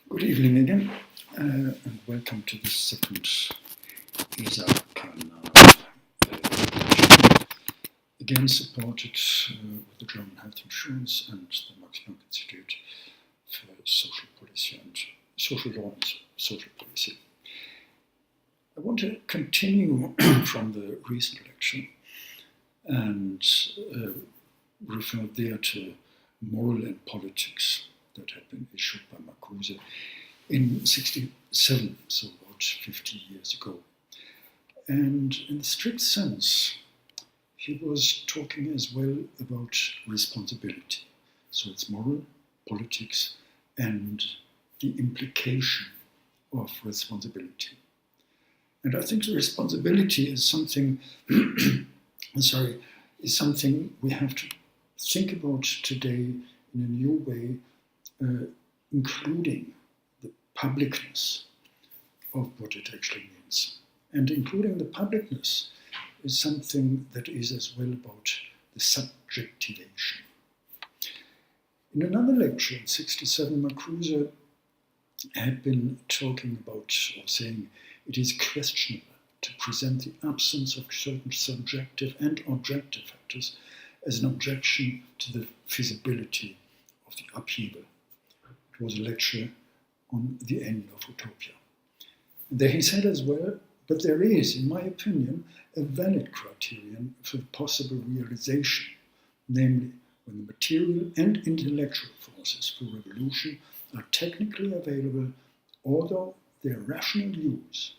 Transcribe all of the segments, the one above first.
Good evening again, and welcome to the second Isar-Kanal Lecture, again supported with the German Health Insurance and the Max Planck Institute for Social Policy and Social Law and Social Policy. I want to continue from the recent lecture and refer there to Moral and Politics that had been issued by Marcuse in 1967, so about 50 years ago. And in the strict sense, he was talking as well about responsibility. So it's moral, politics, and the implication of responsibility. And I think the responsibility is something, is something we have to think about today in a new way, including the publicness of what it actually means. And including the publicness is something that is as well about the subjectivation. In another lecture in 1967, Marcuse had been talking about, or saying, it is questionable to present the absence of certain subjective and objective factors as an objection to the feasibility of the upheaval. It was a lecture on the end of utopia. And there he said as well, but there is, in my opinion, a valid criterion for the possible realization, namely when the material and intellectual forces for revolution are technically available, although their rational use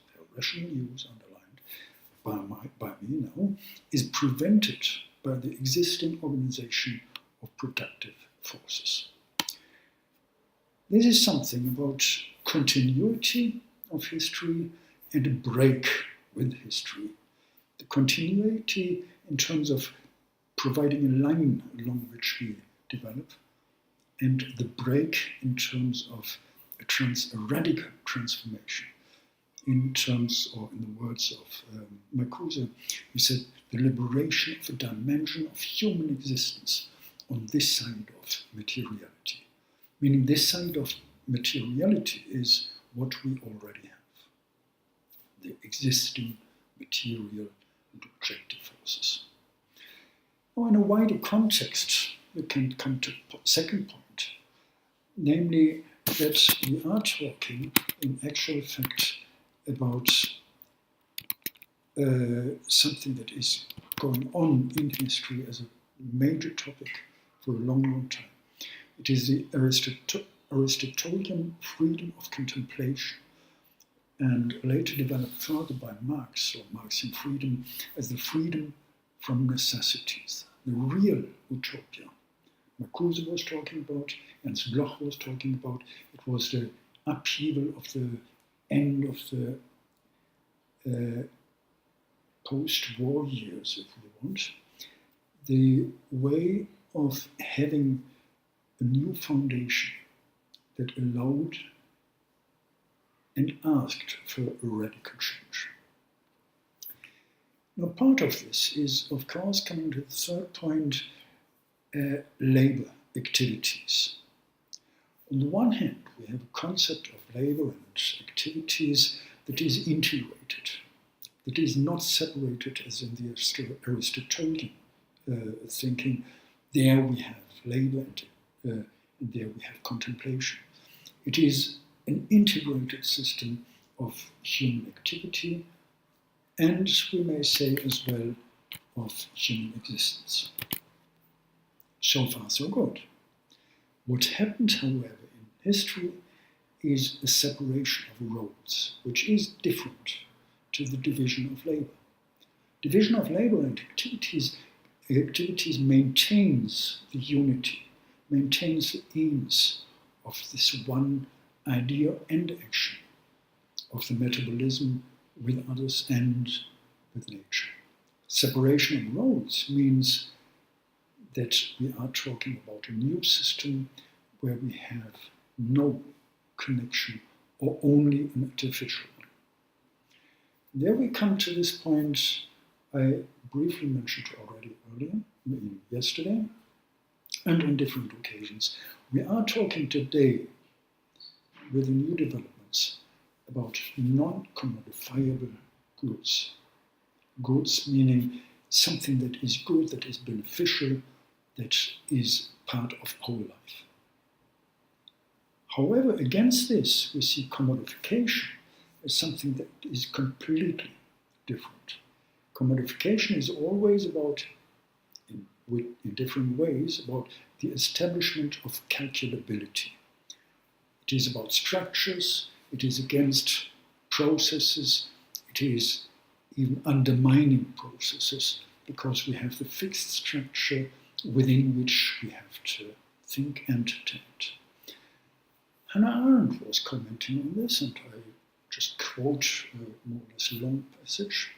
underlined by me now, is prevented by the existing organization of productive forces. This is something about continuity of history and a break with history. The continuity in terms of providing a line along which we develop, and the break in terms of a radical transformation. In terms, or in the words of Marcuse, he said, the liberation of a dimension of human existence on this side of materiality. Meaning this side of materiality is what we already have, the existing material and objective forces. Now, in a wider context, we can come to the second point, namely that we are talking in actual fact about something that is going on in history as a major topic for a long, long time. It is the Aristotelian freedom of contemplation, and later developed further by Marx, or Marxian freedom, as the freedom from necessities, the real utopia. Marcuse was talking about, and Bloch was talking about, it was the upheaval of the end of the post-war years, if we want, the way of having a new foundation that allowed and asked for a radical change. Now, part of this is, of course, coming to the third point, labor activities. On the one hand, we have a concept of labor and activities that is integrated, that is not separated as in the Aristotelian thinking. There we have labor and there we have contemplation. It is an integrated system of human activity, and we may say as well of human existence. So far, so good. What happened, however, in history is a separation of roles, which is different to the division of labor. Division of labor and activities maintains the unity, maintains the aims of this one idea and action of the metabolism with others and with nature. Separation of roles means that we are talking about a new system where we have no connection or only an artificial one. There we come to this point I briefly mentioned already earlier, yesterday, and on different occasions. We are talking today with the new developments about non-commodifiable goods. Goods meaning something that is good, that is beneficial, that is part of our life. However, against this, we see commodification as something that is completely different. Commodification is always about, in different ways, about the establishment of calculability. It is about structures, it is against processes, it is even undermining processes, because we have the fixed structure within which we have to think and tend. Hannah Arendt was commenting on this, and I just quote a more or less long passage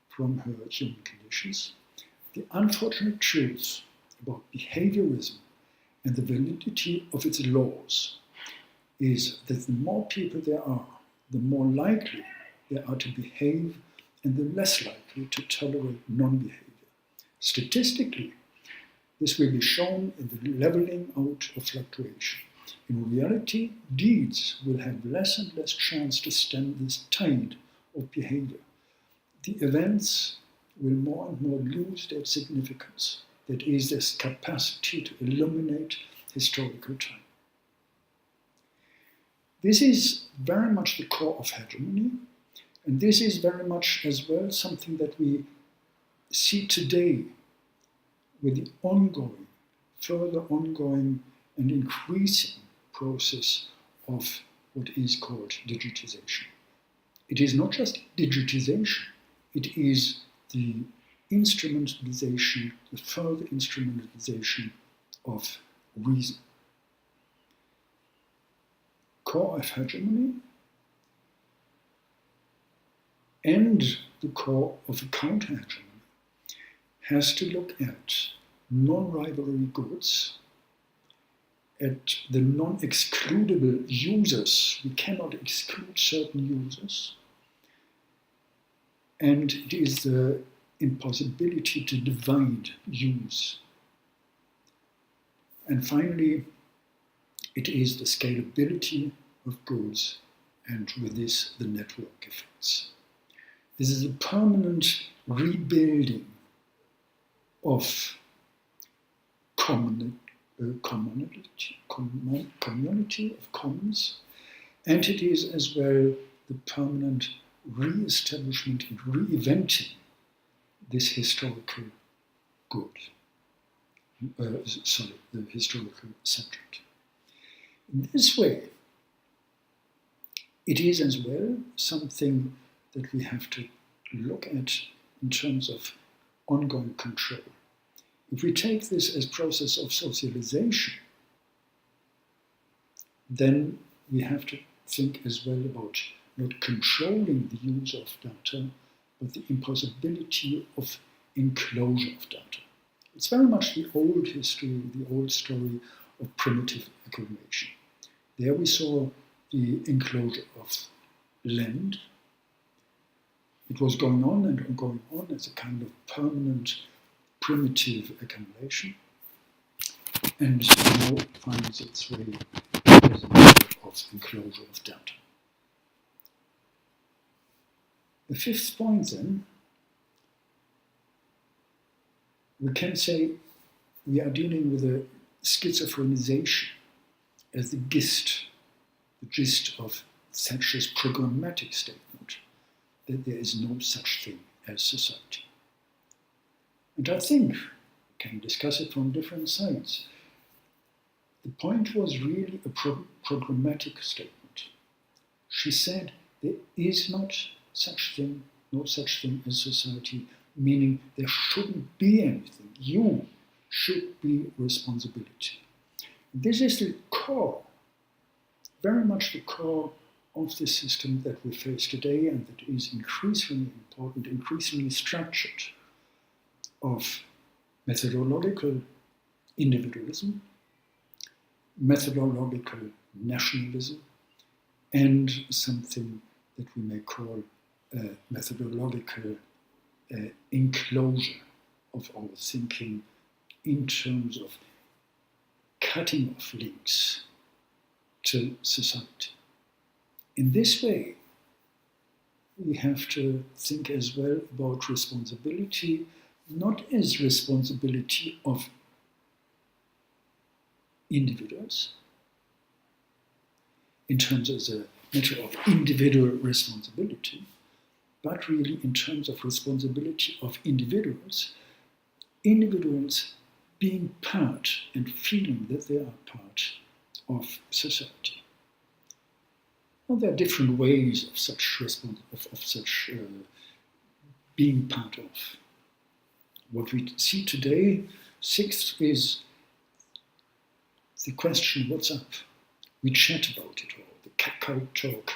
from her Human Conditions. The unfortunate truth about behaviorism and the validity of its laws is that the more people there are, the more likely they are to behave and the less likely to tolerate non-behavior. Statistically, this will be shown in the leveling out of fluctuation. In reality, deeds will have less and less chance to stem this tide of behavior. The events will more and more lose their significance, that is, their capacity to illuminate historical time. This is very much the core of hegemony, and this is very much as well something that we see today with the ongoing, further ongoing and increasing process of what is called digitization. It is not just digitization, it is the instrumentalization, the further instrumentalization of reason. Core of hegemony and the core of a counter-hegemony has to look at non-rivalry goods, at the non-excludable users. We cannot exclude certain users. And it is the impossibility to divide use. And finally, it is the scalability of goods, and with this, the network effects. This is a permanent rebuilding of community of commons, and it is as well the permanent re-establishment and re-inventing this historical good, the historical subject. In this way, it is as well something that we have to look at in terms of ongoing control. If we take this as process of socialization, then we have to think as well about not controlling the use of data, but the impossibility of enclosure of data. It's very much the old history, the old story of primitive accumulation. There we saw the enclosure of land. It was going on and going on as a kind of permanent primitive accumulation, and now finds its way as a matter of enclosure of data. The fifth point then, we can say we are dealing with a schizophrenization as the gist of Thatcher's programmatic statement that there is no such thing as society. And I think we can discuss it from different sides. The point was really a programmatic statement. She said there is not such thing, no such thing as society, meaning there shouldn't be anything. You should be responsibility. This is the core, very much the core of the system that we face today, and that is increasingly important, increasingly structured, of methodological individualism, methodological nationalism, and something that we may call methodological enclosure of our thinking in terms of cutting off links to society. In this way, we have to think as well about responsibility, not as responsibility of individuals, in terms as a matter of individual responsibility, but really in terms of responsibility of individuals being part and feeling that they are part of society. Well, there are different ways of such being part of. What we see today, sixth, is the question, what's up? We chat about it all, the cacao talk,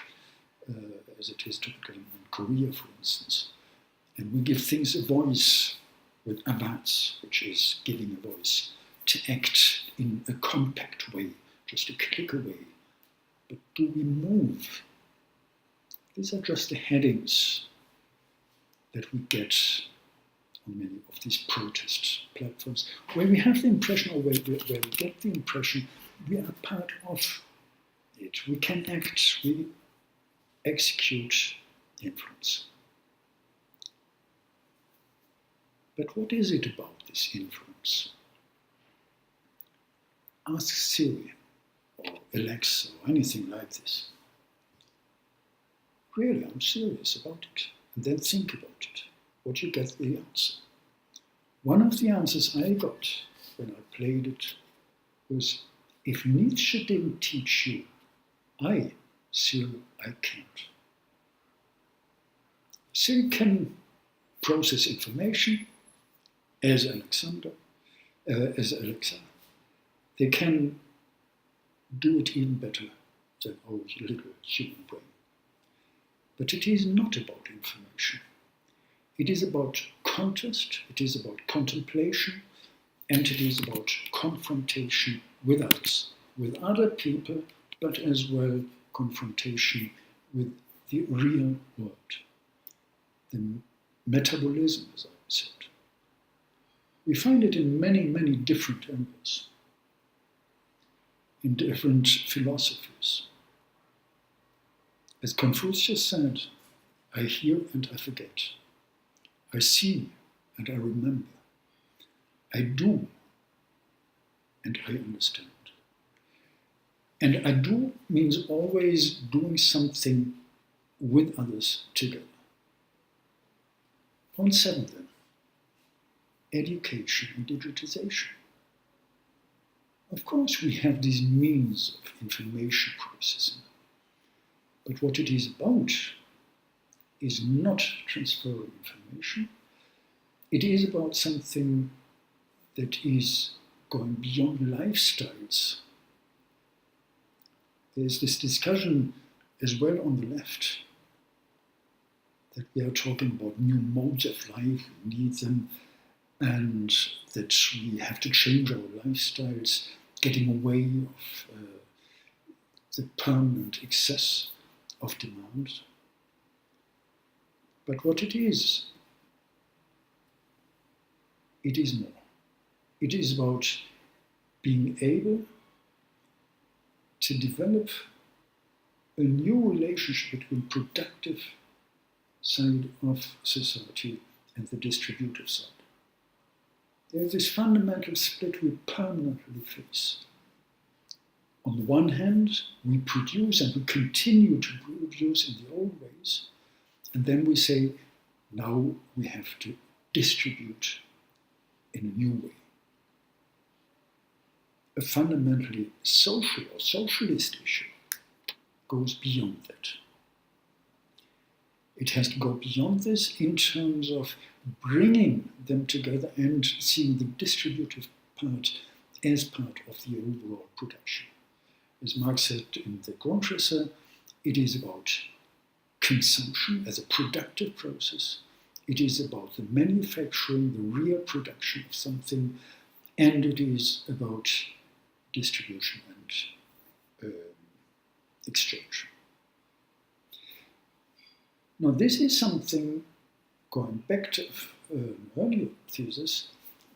as it is typical in Korea, for instance. And we give things a voice with abats, which is giving a voice, to act in a compact way, just a click away. But do we move? These are just the headings that we get on many of these protest platforms, where we have the impression, or where we get the impression, we are part of it. We can act, we execute influence. But what is it about this influence? Ask Siri or Alexa or anything like this. Really, I'm serious about it. And then think about it. What you get the answer. One of the answers I got when I played it was, if Nietzsche didn't teach you, Siri, I can't. Siri can process information as Alexa. They can do it even better than our little human brain. But it is not about information. It is about contest, it is about contemplation, and it is about confrontation with others, with other people, but as well confrontation with the real world. The metabolism, as I said. We find it in many, many different angles, in different philosophies. As Confucius said, I hear and I forget. I see and I remember. I do and I understand. And I do means always doing something with others together. Point 7 then, education and digitization. Of course we have these means of information processing, but what it is about is not transferring information. It is about something that is going beyond lifestyles. There's this discussion as well on the left that we are talking about new modes of life, we need them, and that we have to change our lifestyles, getting away of the permanent excess of demand. But what it is more. It is about being able to develop a new relationship between productive side of society and the distributive side. There's this fundamental split we permanently face. On the one hand, we produce and we continue to produce in the old ways, and then we say, now we have to distribute in a new way. A fundamentally social or socialist issue goes beyond that. It has to go beyond this in terms of bringing them together and seeing the distributive part as part of the overall production. As Marx said in the Grundrisse, it is about consumption as a productive process. It is about the manufacturing, the real production of something, and it is about distribution and exchange. Now this is something, going back to an earlier thesis,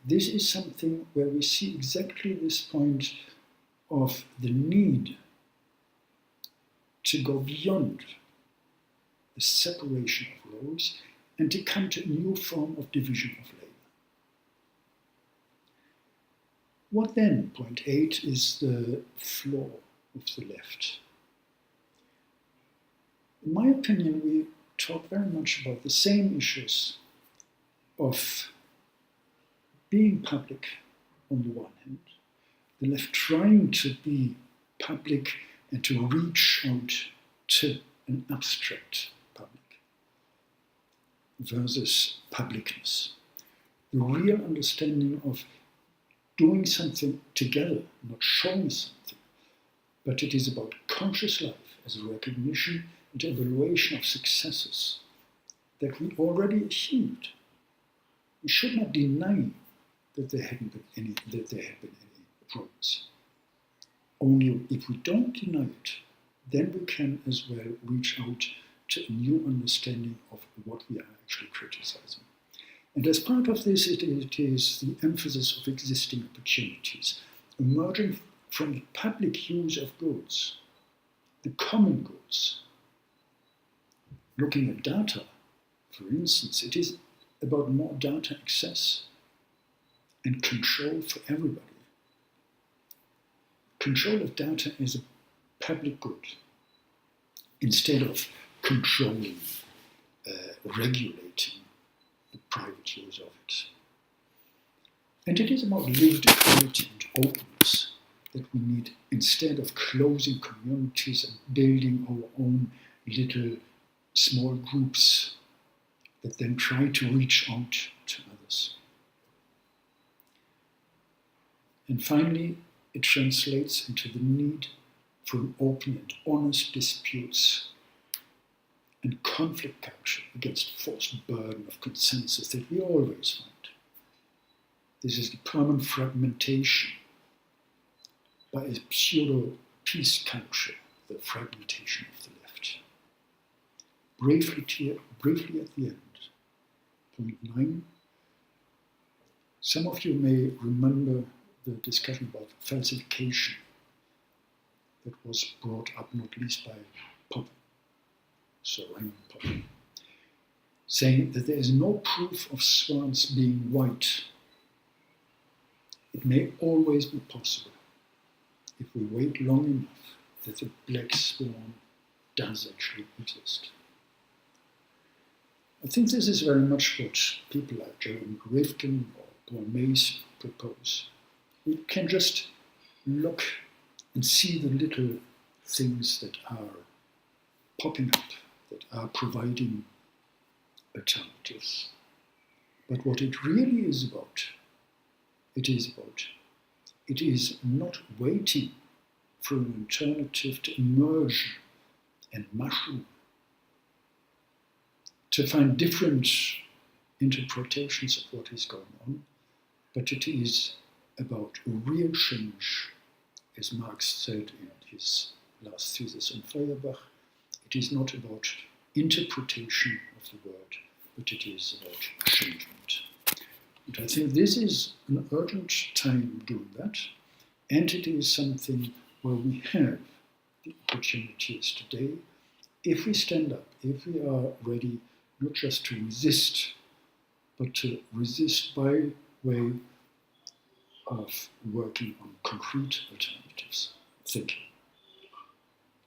this is something where we see exactly this point of the need to go beyond the separation of roles and to come to a new form of division of labor. What then, point 8, is the flaw of the left? In my opinion, we talk very much about the same issues of being public on the one hand, the left trying to be public and to reach out to an abstract public, versus publicness. The real understanding of doing something together, not showing something, but it is about conscious life as a recognition and evaluation of successes that we already achieved. We should not deny that there had been any progress. Only if we don't deny it, then we can as well reach out to a new understanding of what we are actually criticizing. And as part of this, it is the emphasis of existing opportunities, emerging from the public use of goods, the common goods. Looking at data, for instance, it is about more data access and control for everybody. Control of data is a public good instead of controlling, regulating the private use of it. And it is about lived equality and openness that we need instead of closing communities and building our own little small groups that then try to reach out to others. And finally, it translates into the need for an open and honest disputes and conflict culture against forced burden of consensus that we always find. This is the permanent fragmentation by a pseudo-peace culture, the fragmentation of the left. Briefly at the end, point 9. Some of you may remember the discussion about falsification that was brought up not least by Sir Raymond Popper, saying that there is no proof of swans being white. It may always be possible, if we wait long enough, that the black swan does actually exist. I think this is very much what people like Jeremy Rifkin or Paul Mason propose. We can just look and see the little things that are popping up, that are providing alternatives. But what it really is about, it is not waiting for an alternative to emerge and mushroom, to find different interpretations of what is going on, but it is about a real change, as Marx said in his last thesis on Feuerbach. It is not about interpretation of the word, but it is about changement. And I think this is an urgent time doing that, and it is something where we have the opportunities today, if we stand up, if we are ready not just to resist, but to resist by way of working on concrete alternatives. Thank you.